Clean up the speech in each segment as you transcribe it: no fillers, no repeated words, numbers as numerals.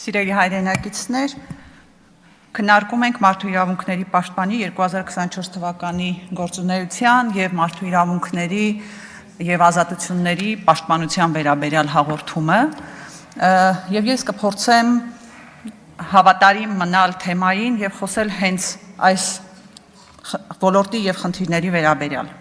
Սիրելի հայրենակիցներ, քննարկում ենք Մարդու իրավունքների պաշտպանի 2024 թվականի գործունեության և մարդու իրավունքների և ազատությունների պաշտպանության վերաբերյալ հաղորդումը, և ես կփորձեմ հավատարիմ մնալ թեմային և խոսել հենց այս ոլորտի և խնդիրների վերաբերյալ։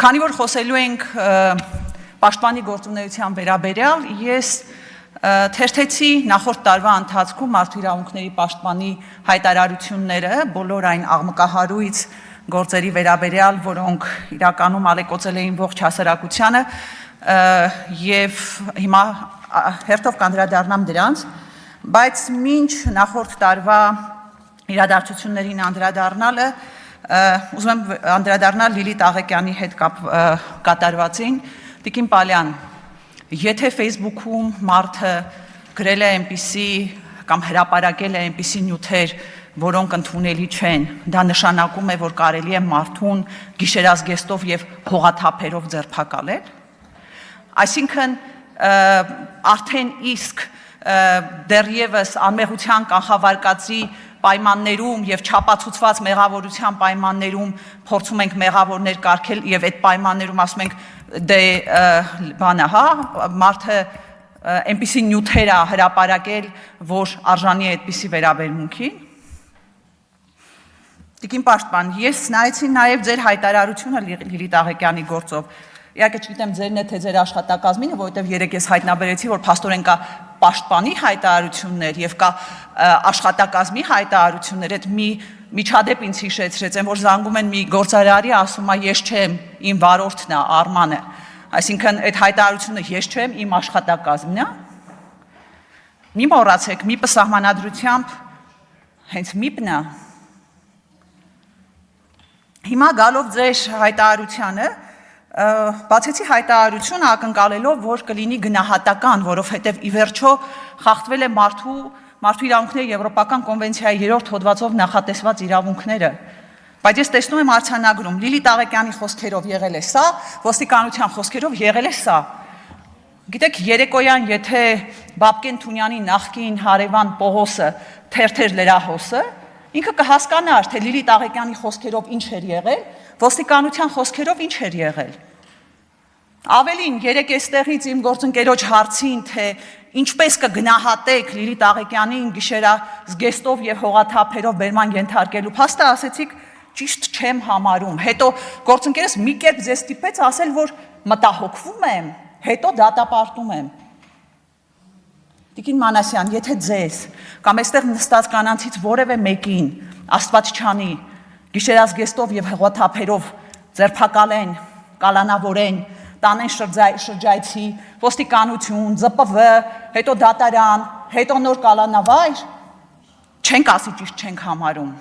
Քանի որ խոսելու ենք պաշտպանի գործունեության վերաբերյալ, ես թերթեցի նախորդ տարվա ընթացքում մարդու իրավունքների պաշտպանի հայտարարությունները, բոլոր այն աղմկահարույց գործերի վերաբերյալ, որոնք իրականում ալեկոծել էին ողջ հասարակությանը, և հիմա հերթով կանդրադառնամ դրանց, բայց մինչ նախորդ տարվա իրադարձություններին անդրադառնալը, ուզում եմ անդրադառնալ Լիլիթ Աղեկյանի հետ կատարվածին։ Տիկին Պալյան, եթե Facebook-ում մարդը գրել է այնպիսի կամ հրապարակել է այնպիսի նյութեր, որոնք ընդունելի չեն, դա նշանակում է, որ կարելի է մարդուն գիշերազգեստով և հողաթափերով ձերբակալել։ Այսինքն արդեն իսկ դեռևս անմեղության կանխավարկածի պայմաններում և չապացուցված մեղավորության պայմաններում փորձում ենք մեղավորներ կարգել և այդ պայմաններում ասում ենք դե մարդը այնպիսի նյութեր է հրապարակել, որ արժանի է այդպիսի վերաբերմունքի։ Տիկին պաշտպան, ես նայեցի նաև ձեր հայտարարությունը Լիլիթ Աղեկյանի գործով, իհարկե չգիտեմ ձերն է թե ձեր աշխատակազմինը, որովհետև երեկ ես հայտնաբերեցի, որ փաստորեն կա պաշտպանի հայտարարություններ և կա աշխատակազմի հայտարարություններ, այդ մի միջադեպ ինձ հիշեցրեց, այն որ զանգում են մի գործարարի, ասում է ես չեմ, իմ վարորդն է, Արմանը, այսինքն այդ հայտարարությունը ես չեմ, իմ աշխատակազմն է։ Մի մոռացեք, ՄԻՊ-ը սահմանադրությամբ հենց ՄԻՊ-ն է։ Հիմա գալով ձեր հայտարարությանը, բացեցի հայտարարությունը ակնկալելով, որ կլինի գնահատական, որովհետև ի վերջո խախտվել է մարդու իրավունքների Եվրոպական կոնվենցիայի 3-րդ հոդվածով նախատեսված իրավունքները, բայց ես տեսնում եմ արձանագրում, Լիլիթ Աղեկյանի խոսքերով եղել է սա, ոստիկանության խոսքերով եղել է սա։ Գիտեք, երեկոյան, եթե Բաբկեն Թունյանի նախկին հարևան Պողոսը թերթեր լրահոսը, ինքը կհասկանար, թե Լիլիթ Աղեկյանի խոսքերով ինչ էր եղել, ոստիկանության խոսքերով ինչ էր եղել։ Ավելին, երեկ էստեղից իմ գործընկերոջ հարցին, թե ինչպես կգնահատեք Լիլիթ Աղեկյանին գիշերազգեստով և հողաթափերով բերման ենթարկելու փաստը, ասեցիք ճիշտ չեմ համարում։ Հետո գործընկերս մի կերպ ձեզ ստիպեց ասել, որ մտահոգվում եմ, հետո դատապարտում եմ։ Տիկին Մանասյան, եթե ձեզ կամ այստեղ նստած կանանցից որևէ մեկին Աստված չանի գիշերազգեստով և հողաթափերով ձերբակալեն, կալանավորեն, տանեն շրջայցի, ոստիկանություն, ԶՊՎ, հետո դատարան, հետո նոր կալանավայր, չենք ասի ճիշտ չենք համարում,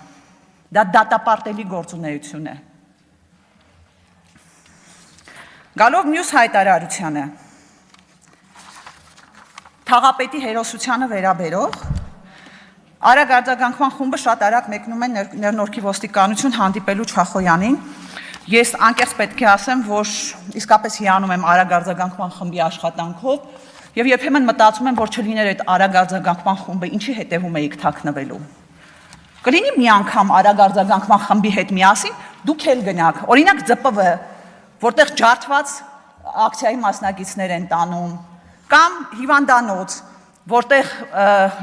դա դատապարտելի գործունեություն է։ Գալով մյուս հայտարարությանը, թաղապետի հերոսությանը վերաբերող, արագ արձագանքման խումբը շատ արագ մեկնում է Ներնորքի ոստիկանություն հանդիպելու Չախոյանին։ Ես անկեղծ պետք է ասեմ, որ իսկապես հիանում եմ արագ արձագանքման խմբի աշխատանքով և երբեմն մտածում եմ, որ չլիներ այդ արագ արձագանքման խումբը, ինչի հետևում էիք թաքնվելու։ Կլինի մի անգամ արագ արձագանքման խմբի հետ միասին, դուք էլ գնաք, օրինակ ԶՊՎ, որտեղ ջարդված ակցիայի մասնակիցներ են տանում, կամ հիվանդանոց, որտեղ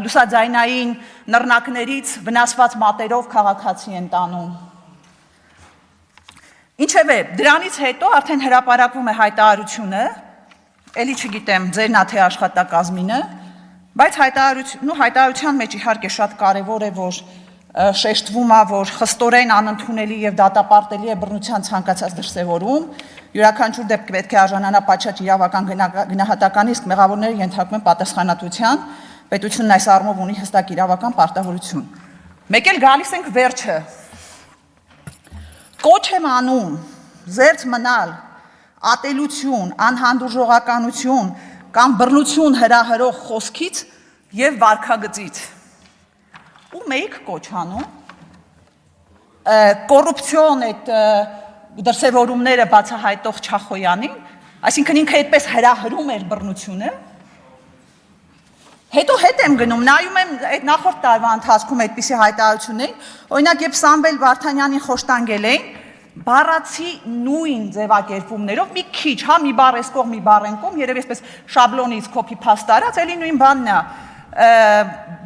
լուսաձայնային նռնակներից վնասված մատերով քաղաքացի են տանում։ Ինչևէ, դրանից հետո արդեն հրապարակվում է հայտարարությունը, էլի չգիտեմ ձերն է թե աշխատակազմինը, բայց հայտարարության մեջ իհարկե շատ կարևոր է, որ շեշտվում է, որ խստորեն անընդունելի և դատապարտելի է բռնության ցանկացած դրսևորում, յուրաքանչյուր դեպք պետք է արժանանա պատշաճ իրավական գնահատականի, իսկ մեղավորները ենթարկվում են պատասխանատվության, պետությունն այս առումով ունի հստակ իրավական պարտավորություն։ Մեկ էլ գալիս ենք վերջը։ Կոչ եմ անում զերծ մնալ ատելություն, անհանդուրժողականություն կամ բռնություն հրահրող խոսքից և վարքագծից։ Ում էիք կոչ անում։ Կոռուպցիոն այդ դրսևորումները բացահայտող Չախոյանին, այսինքն ինքը այդպես հրահրում էր բռնությունը։ Հետո հետ եմ գնում, նայում եմ այդ նախորդ տարվա ընթացքում այդպիսի հայտարարություններին, օրինակ երբ Սամվել Վարդանյանին խոշտանգել էին, բառացի նույն ձևակերպումներով մի քիչ, հա մի բառ էս կողմ, մի բառ այն կողմ, երևի այսպես շաբլոնից copy paste արած, էլի նույն բանն է։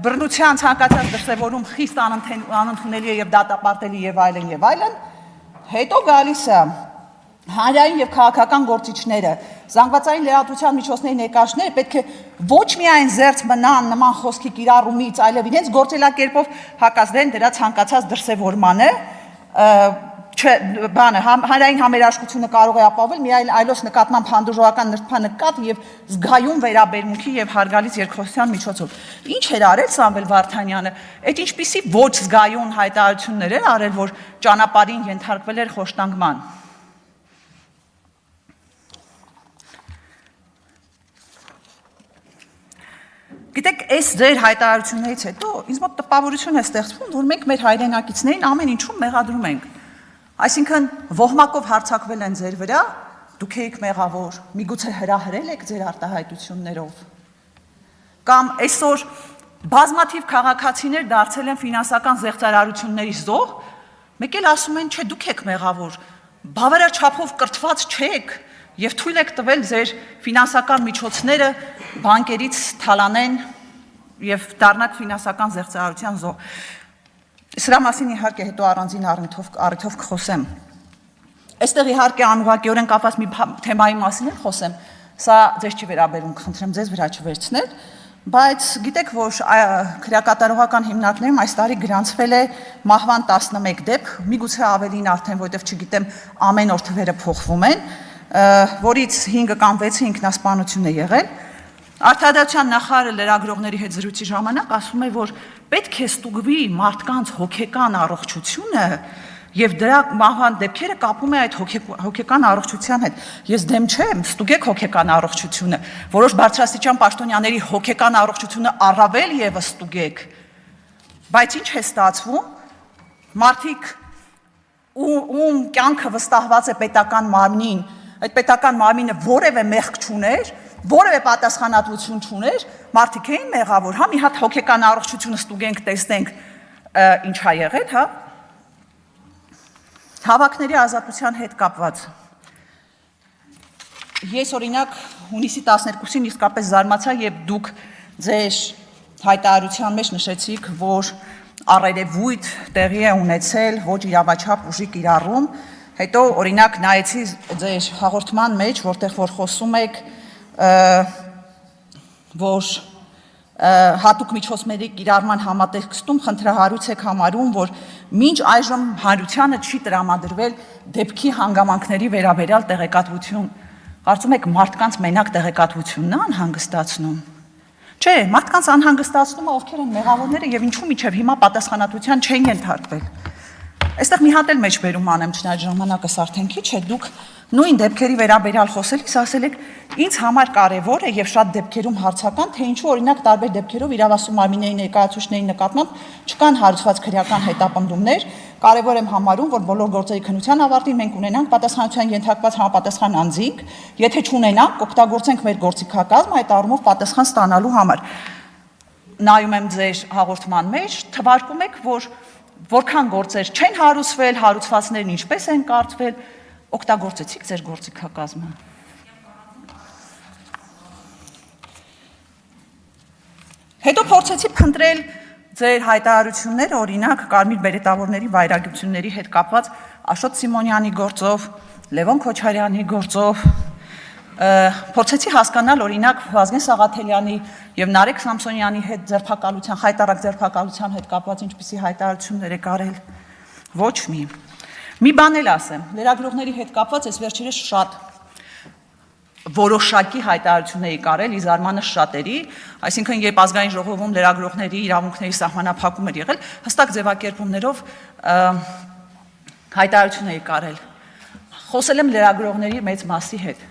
Բռնության ցանկացած դրսևորում խիստ անընդունելի է եւ դատապարտելի եւ այլն, հետո գալիս է հանրային եւ քաղաքական գործիչները, զանգվածային լրատվության միջոցների ներկայացուցիչները պետք է ոչ միայն զերծ մնան նման խոսքի կիրառումից, այլև իրենց գործելակերպով հակազդեն դրա ցանկացած դրսևորմանը, հանրային համերաշխությունը կարող է ապահովել միայն այլոց նկատմամբ հանդուրժողական նրբանկատ եւ զգայուն վերաբերմունքի եւ հարգալից երկխոսության միջոցով։ Ինչ էր արել Սամվել Վարդանյանը, այդ ինչպիսի ոչ զգայուն հայտարարություններ էր արել, որ ճանապարհին ենթարկվել էր խոշտանգման։ Գիտեք, այս ձեր հայտարարություններից հետո ինձ մոտ տպավորություն է ստեղծվում, որ մենք մեր հայրենակիցներին ամեն ինչում մեղադրում ենք։ Այսինքն ոհմակով հարձակվել են ձեր վրա, դուք եք մեղավոր, միգուցե հրահրել եք ձեր արտահայտություններով։ Կամ այսօր բազմաթիվ քաղաքացիներ դարձել են ֆինանսական զեղծարարությունների զոհ, մեկ էլ ասում են, չէ, դուք եք մեղավոր, բավարար չափով կրթված չեք եւ թույլ եք տվել ձեր ֆինանսական միջոցները բանկերից թալանեն եւ դառնաք ֆինանսական զեղծարարության զոհ։ Սրա մասին իհարկե հետո առանձին առիթով կխոսեմ։ Այստեղ իհարկե անուղղակիորեն կապված մի թեմայի մասին էլ խոսեմ, սա ձեզ չի վերաբերում, խնդրեմ ձեզ վրա չվերցնել, բայց գիտեք, որ քրեակատարողական հիմնարկներում այս տարի գրանցվել է մահվան 11 դեպք, միգուցե ավելին արդեն, որովհետև չգիտեմ, ամեն օր թվերը փոխվում են, որից 5 կամ 6 ինքնասպանություն է եղել։ Արտադրության նախարարը լրագրողների հետ զրույցի ժամանակ ասում է, որ պետք է ստուգվի մարդկանց հոգեկան առողջությունը եւ դրա մահվան դեպքերը կապում է այդ հոգեկան առողջության հետ։ Ես դեմ չեմ, ստուգեք հոգեկան առողջությունը, որոշ բարձրաստիճան պաշտոնյաների հոգեկան առողջությունը առավել եւս ստուգեք։ Բայց ինչ է ստացվում, մարդիկ ում կյանքը վստահված է պետական մարմնին, այդ պետական մարմինը որևէ մեղք չուներ, որևէ պատասխանատվություն չուներ, մարդիկ էին մեղավոր, հա մի հատ հոգեկան առողջությունը ստուգենք, տեսնենք ինչ ա եղել, հա։ Հավաքների ազատության հետ կապված։ Ես օրինակ հունիսի 12-ին իսկապես զարմացա, երբ դուք ձեր հայտարարության մեջ նշեցիք, որ առերևույթ տեղի է ունեցել ոչ իրավաչափ ուժի կիրառում, հետո օրինակ նայեցի ձեր հաղորդման մեջ, որտեղ որ խոսում եք, որ հատուկ միջոցների կիրառման համատեքստում խնդրահարույց եք համարում, որ մինչ այժմ հանրությանը չի տրամադրվել դեպքի հանգամանքների վերաբերյալ տեղեկատվություն։ Կարծում եք մարդկանց մենակ տեղեկատվությունն է անհանգստացնում։ Չէ, մարդկանց անհանգստացնում է ովքեր են մեղավորները եւ ինչու միջև հիմա պատասխանատվության չեն ենթարկվել։ Այստեղ մի հատ էլ մեջբերում անեմ, չնայած ժամանակս արդեն քիչ է, դուք նույն դեպքերի վերաբերյալ խոսելիս ասել եք, ինձ համար կարևոր է եւ շատ դեպքերում հարցական, թե ինչու օրինակ տարբեր դեպքերով իրավասու մարմինների ներկայացուցիչների նկատմամբ չկան հարուցված քրեական հետապնդումներ, կարևոր եմ համարում, որ բոլոր գործերի քննության ավարտին մենք ունենանք պատասխանատվության ենթարկված համապատասխան անձինք, եթե չունենանք, կօգտագործենք մեր գործիքակազմը այդ առումով պատասխան ստանալու համար։ Նայում եմ ձեր հաղորդման մեջ, թվարկում եք, որ որքան գործեր չեն հարուցվել, հարուցվածներն ինչպես են կարծվել, օգտագործեցիք ձեր գործիքակազմը։ Հետո փորձեցի փնտրել ձեր հայտարարությունները, օրինակ Կարմիր բերետավորների վայրագությունների հետ կապված Աշոտ Սիմոնյանի գործով, Լևոն Քոչարյանի գործով, փորձեցի հասկանալ օրինակ Վազգեն Սաղաթելյանի եւ Նարեկ Սամսոնյանի հետ ձերբակալության, խայտարակ ձերբակալության հետ կապված ինչպիսի հայտարարություններ եք արել։ Ոչ մի։ Մի բան էլ ասեմ, լրագրողների հետ կապված այս վերջերս շատ որոշակի հայտարարություններ եք արել, ի զարմանս շատերի, այսինքն երբ ազգային ժողովում լրագրողների իրավունքների սահմանափակում էր եղել, հստակ ձևակերպումներով հայտարարություն եք արել։ Խոսել եմ լրագրողների մեծ մասի հետ,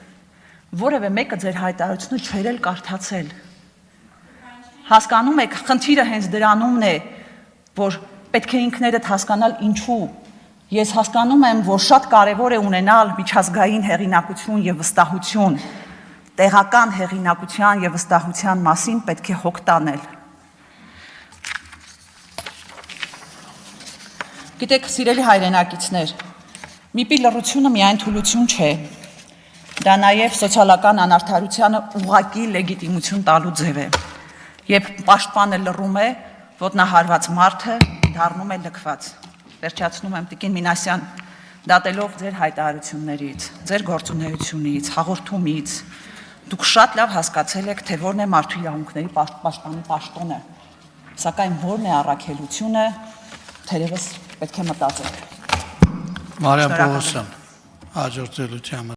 որևէ մեկը ձեր հայտարարությունը չէր էլ կարդացել։ Հասկանում եք, խնդիրը հենց դրանումն է, որ պետք է ինքներդ հասկանալ ինչու։ Ես հասկանում եմ, որ շատ կարևոր է ունենալ միջազգային հեղինակություն եւ վստահություն, տեղական հեղինակության եւ վստահության մասին պետք է հոգ տանել։ Գիտեք, սիրելի հայրենակիցներ, ՄԻՊ-ի լռությունը միայն թուլություն չէ, դա նաև սոցիալական անարդարությանը ուղղակի լեգիտիմություն տալու ձև է, երբ պաշտպանը լռում է, ոտնահարված մարդը դառնում է լքված։ Վերջացնում եմ, Տիկին Մինասյան, դատելով ձեր հայտարարություններից, ձեր գործունեությունից, հաղորդումից, դուք շատ լավ հասկացել եք, թե որն է մարդու իրավունքների պաշտպանի պաշտոնը, սակայն որն է առաքելությունը, թերևս պետք է մտածել։ Մարիամ Պողոսյան, հաջորդելությամբ